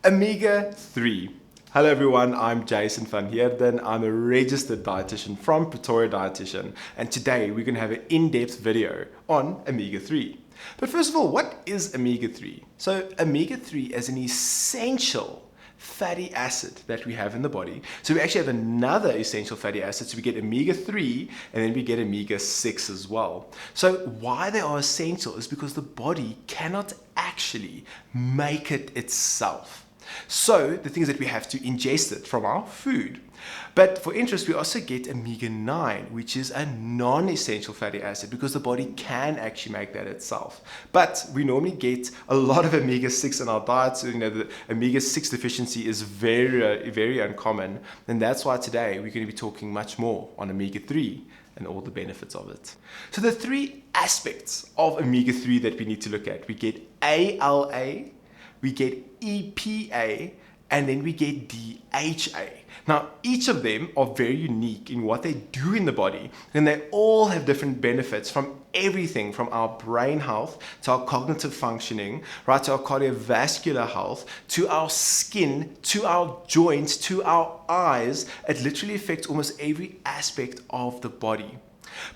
Omega-3. Hello everyone, I'm Jason van Heerden. I'm a registered dietitian from Pretoria Dietitian, and today we're going to have an in-depth video on omega-3. But first of all, what is omega-3? So omega-3 is an essential fatty acid that we have in the body. So we actually have another essential fatty acid. So we get omega-3 and then we get omega-6 as well. So why they are essential is because the body cannot actually make it itself. So the thing is that we have to ingest it from our food. But for interest, we also get omega-9, which is a non-essential fatty acid because the body can actually make that itself. But we normally get a lot of omega-6 in our diet. So, the omega-6 deficiency is very, very uncommon. And that's why today we're going to be talking much more on omega-3 and all the benefits of it. So the three aspects of omega-3 that we need to look at, we get ALA, we get EPA, and then we get DHA. Now, each of them are very unique in what they do in the body, and they all have different benefits from everything from our brain health to our cognitive functioning, right, to our cardiovascular health, to our skin, to our joints, to our eyes. It literally affects almost every aspect of the body.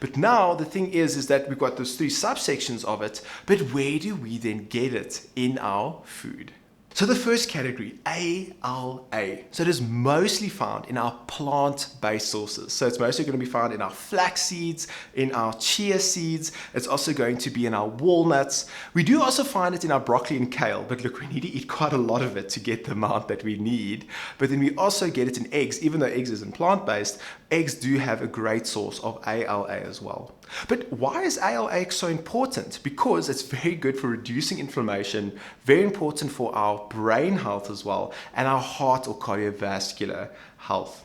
But now the thing is that we've got those three subsections of it, but where do we then get it in our food? So the first category, ALA. So it is mostly found in our plant-based sources. So it's mostly going to be found in our flax seeds, in our chia seeds. It's also going to be in our walnuts. We do also find it in our broccoli and kale, but look, we need to eat quite a lot of it to get the amount that we need. But then we also get it in eggs. Even though eggs isn't plant-based, eggs do have a great source of ALA as well. But why is ALA so important? Because it's very good for reducing inflammation, very important for our brain health as well, and our heart or cardiovascular health.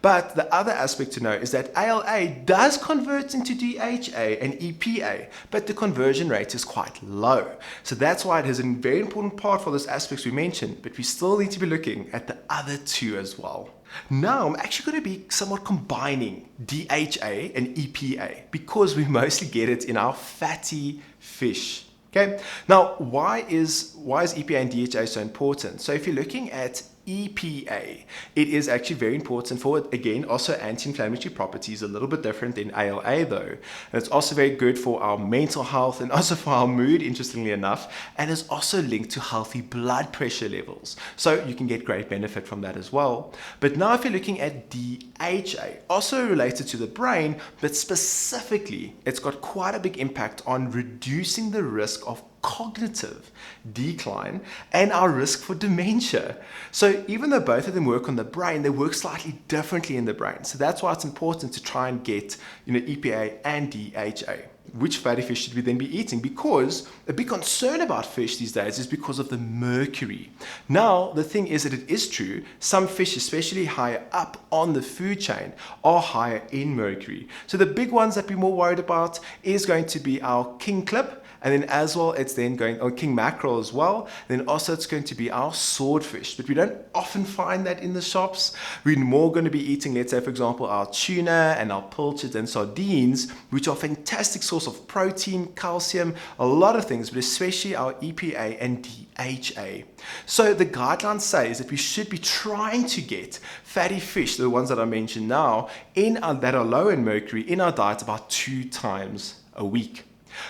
But the other aspect to know is that ALA does convert into DHA and EPA, but the conversion rate is quite low. So that's why it is a very important part for those aspects we mentioned, but we still need to be looking at the other two as well. Now, I'm actually going to be somewhat combining DHA and EPA because we mostly get it in our fatty fish. Okay. Now, why is EPA and DHA so important? So if you're looking at EPA, it is actually very important for, again, also anti-inflammatory properties, a little bit different than ALA though. And it's also very good for our mental health and also for our mood, interestingly enough, and is also linked to healthy blood pressure levels. So you can get great benefit from that as well. But now if you're looking at DHA, also related to the brain, but specifically, it's got quite a big impact on reducing the risk of cognitive decline and our risk for dementia. So even though both of them work on the brain, they work slightly differently in the brain. So that's why it's important to try and get EPA and DHA. Which fatty fish should we then be eating? Because a big concern about fish these days is because of the mercury. Now, the thing is that it is true, some fish, especially higher up on the food chain, are higher in mercury. So the big ones that we're more worried about is going to be our king clip, and then as well, it's then going on king mackerel as well. Then also it's going to be our swordfish, but we don't often find that in the shops. We're more going to be eating, let's say, for example, our tuna and our pilchards and sardines, which are fantastic source of protein, calcium, a lot of things, but especially our EPA and DHA. So the guidelines say is that we should be trying to get fatty fish, the ones that I mentioned now, that are low in mercury in our diet about 2 times a week.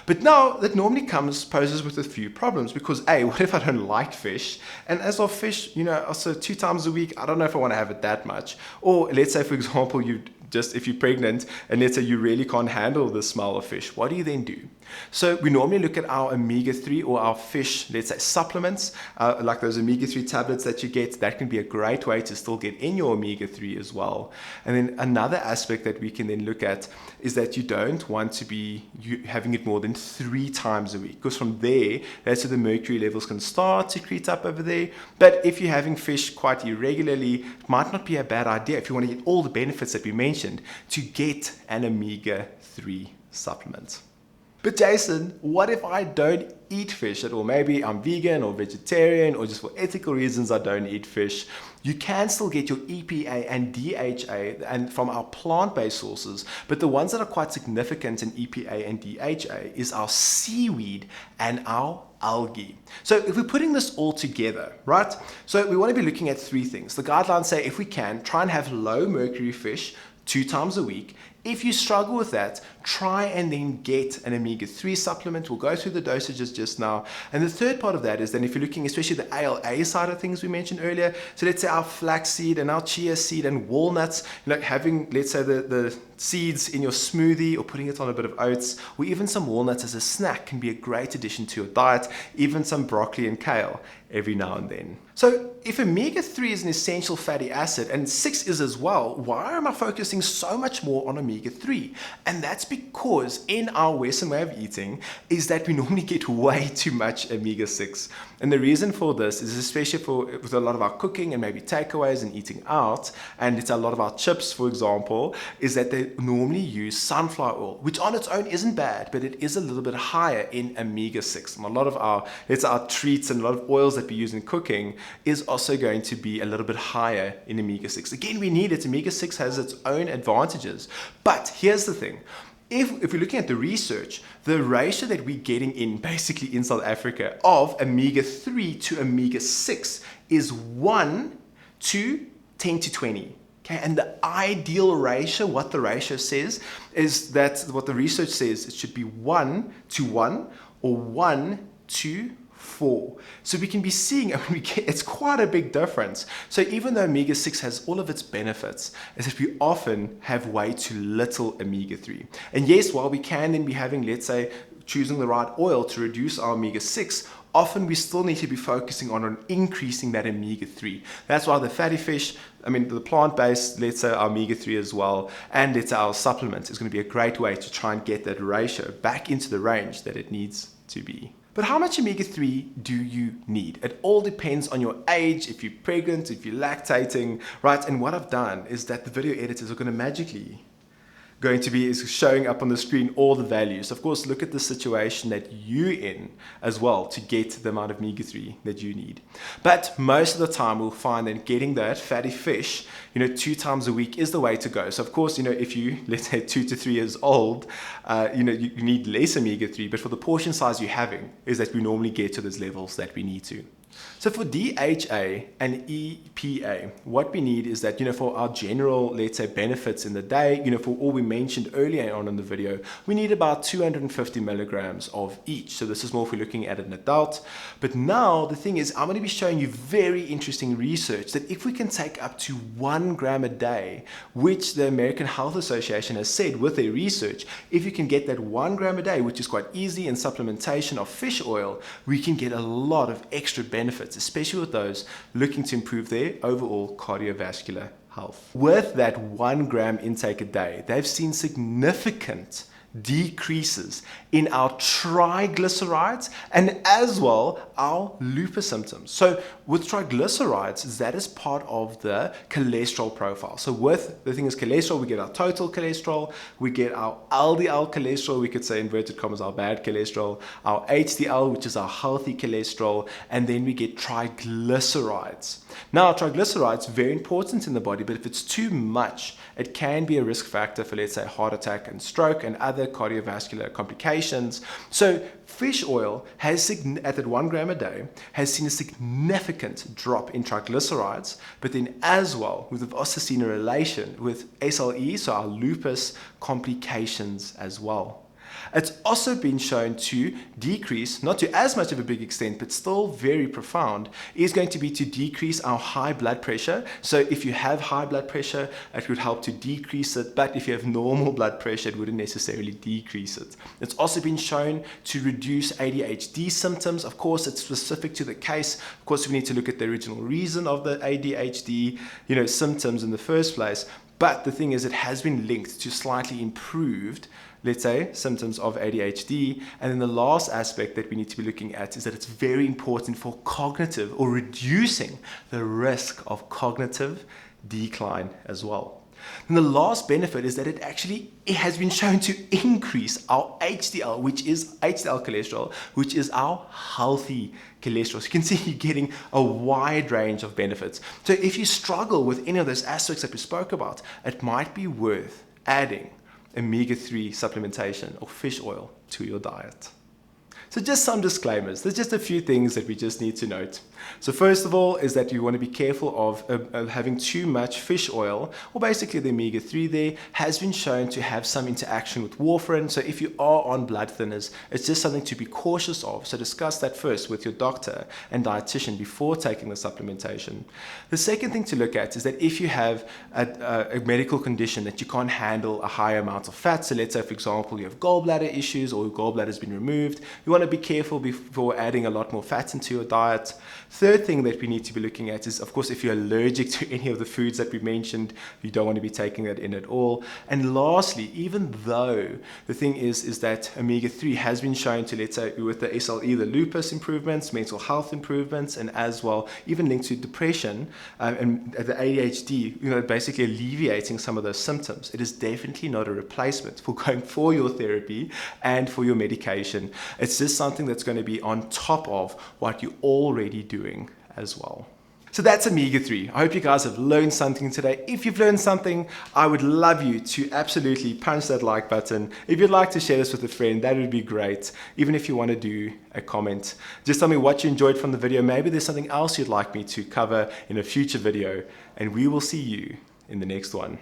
But now that normally poses with a few problems because what if I don't like fish? And as of fish, also 2 times a week, I don't know if I want to have it that much. Or let's say, for example, if you're pregnant and let's say you really can't handle the smell of fish, what do you then do? So we normally look at our omega-3 or our fish, let's say supplements, like those omega-3 tablets that you get. That can be a great way to still get in your omega-3 as well. And then another aspect that we can then look at is that you don't want to be having it more than 3 times a week, because from there, that's where the mercury levels can start to creep up over there. But if you're having fish quite irregularly, it might not be a bad idea if you want to get all the benefits that we mentioned to get an omega-3 supplement. But Jason, what if I don't eat fish at all? Maybe I'm vegan or vegetarian, or just for ethical reasons I don't eat fish. You can still get your EPA and DHA and from our plant-based sources, but the ones that are quite significant in EPA and DHA is our seaweed and our algae. So if we're putting this all together, right? So we want to be looking at three things. The guidelines say if we can, try and have low mercury fish 2 times a week. If you struggle with that, try and then get an omega-3 supplement. We'll go through the dosages just now. And the third part of that is then if you're looking especially the ALA side of things we mentioned earlier, so let's say our flaxseed and our chia seed and walnuts, having, let's say, the seeds in your smoothie or putting it on a bit of oats, or even some walnuts as a snack can be a great addition to your diet, even some broccoli and kale every now and then. So if omega-3 is an essential fatty acid and 6 is as well, why am I focusing so much more on omega-3? And that's because in our Western way of eating is that we normally get way too much omega-6. And the reason for this is especially with a lot of our cooking and maybe takeaways and eating out, and it's a lot of our chips, for example, is that they normally use sunflower oil, which on its own isn't bad, but it is a little bit higher in omega-6. And a lot of our treats and a lot of oils that we use in cooking is also going to be a little bit higher in omega-6. Again, we need it. Omega-6 has its own advantages. But here's the thing. If we're looking at the research, the ratio that we're getting in basically in South Africa of omega-3 to omega-6 is 1 to 10 to 20. Okay, and the ideal ratio, what the ratio says, is that what the research says, it should be 1 to 1 or 1 to 4. So we can be seeing, it's quite a big difference. So even though omega-6 has all of its benefits, is that we often have way too little omega-3. And yes, while we can then be having, let's say, choosing the right oil to reduce our omega-6, often we still need to be focusing on increasing that omega-3. That's why the fatty fish, the plant-based, let's say our omega-3 as well, and let's say our supplements is going to be a great way to try and get that ratio back into the range that it needs to be. But how much omega-3 do you need? It all depends on your age, if you're pregnant, if you're lactating, right? And what I've done is that the video editors are going to magically is showing up on the screen all the values. Of course, look at the situation that you're in as well to get the amount of omega-3 that you need. But most of the time we'll find that getting that fatty fish, 2 times a week is the way to go. So of course, if you, let's say 2 to 3 years old, you need less omega-3, but for the portion size you're having is that we normally get to those levels that we need to. So for DHA and EPA, what we need is that, for our general, let's say, benefits in the day, for all we mentioned earlier on in the video, we need about 250 milligrams of each. So this is more if we're looking at an adult. But now the thing is, I'm going to be showing you very interesting research that if we can take up to 1 gram a day, which the American Health Association has said with their research, if you can get that 1 gram a day, which is quite easy in supplementation of fish oil, we can get a lot of extra benefits, especially with those looking to improve their overall cardiovascular health. With that 1 gram intake a day, they've seen significant decreases in our triglycerides and as well our lupus symptoms. So with triglycerides, that is part of the cholesterol profile. So with the thing is cholesterol, we get our total cholesterol, we get our LDL cholesterol, we could say inverted commas our bad cholesterol, our HDL, which is our healthy cholesterol, and then we get triglycerides. Now triglycerides, very important in the body, but if it's too much, it can be a risk factor for, let's say, heart attack and stroke and other cardiovascular complications. So fish oil has, at that 1 gram a day, has seen a significant drop in triglycerides, but then as well, we've also seen a relation with SLE, so our lupus complications as well. It's also been shown to decrease, not to as much of a big extent, but still very profound, is going to be to decrease our high blood pressure. So if you have high blood pressure, it would help to decrease it, but if you have normal blood pressure, it wouldn't necessarily decrease it. It's also been shown to reduce ADHD symptoms. Of course, it's specific to the case. Of course, we need to look at the original reason of the ADHD, symptoms in the first place. But the thing is, it has been linked to slightly improved, let's say, symptoms of ADHD. And then the last aspect that we need to be looking at is that it's very important for cognitive or reducing the risk of cognitive decline as well. And the last benefit is that it has been shown to increase our HDL, which is HDL cholesterol, which is our healthy cholesterol. So you can see you're getting a wide range of benefits. So if you struggle with any of those aspects that we spoke about, it might be worth adding omega-3 supplementation or fish oil to your diet. So just some disclaimers. There's just a few things that we just need to note. So first of all is that you want to be careful of having too much fish oil, or basically the omega-3 there has been shown to have some interaction with warfarin. So if you are on blood thinners, it's just something to be cautious of. So discuss that first with your doctor and dietitian before taking the supplementation. The second thing to look at is that if you have a medical condition that you can't handle a high amount of fat, so let's say for example you have gallbladder issues or your gallbladder has been removed, you want to be careful before adding a lot more fat into your diet. Third thing that we need to be looking at is, of course, if you're allergic to any of the foods that we mentioned, you don't want to be taking that in at all. And lastly, even though the thing is that omega-3 has been shown to, let's say, with the SLE, the lupus improvements, mental health improvements, and as well, even linked to depression and the ADHD, basically alleviating some of those symptoms, it is definitely not a replacement for going for your therapy and for your medication. It's just something that's going to be on top of what you're already doing as well. So that's omega-3. I hope you guys have learned something today. If you've learned something, I would love you to absolutely punch that like button. If you'd like to share this with a friend, that would be great. Even if you want to do a comment, just tell me what you enjoyed from the video. Maybe there's something else you'd like me to cover in a future video, and we will see you in the next one.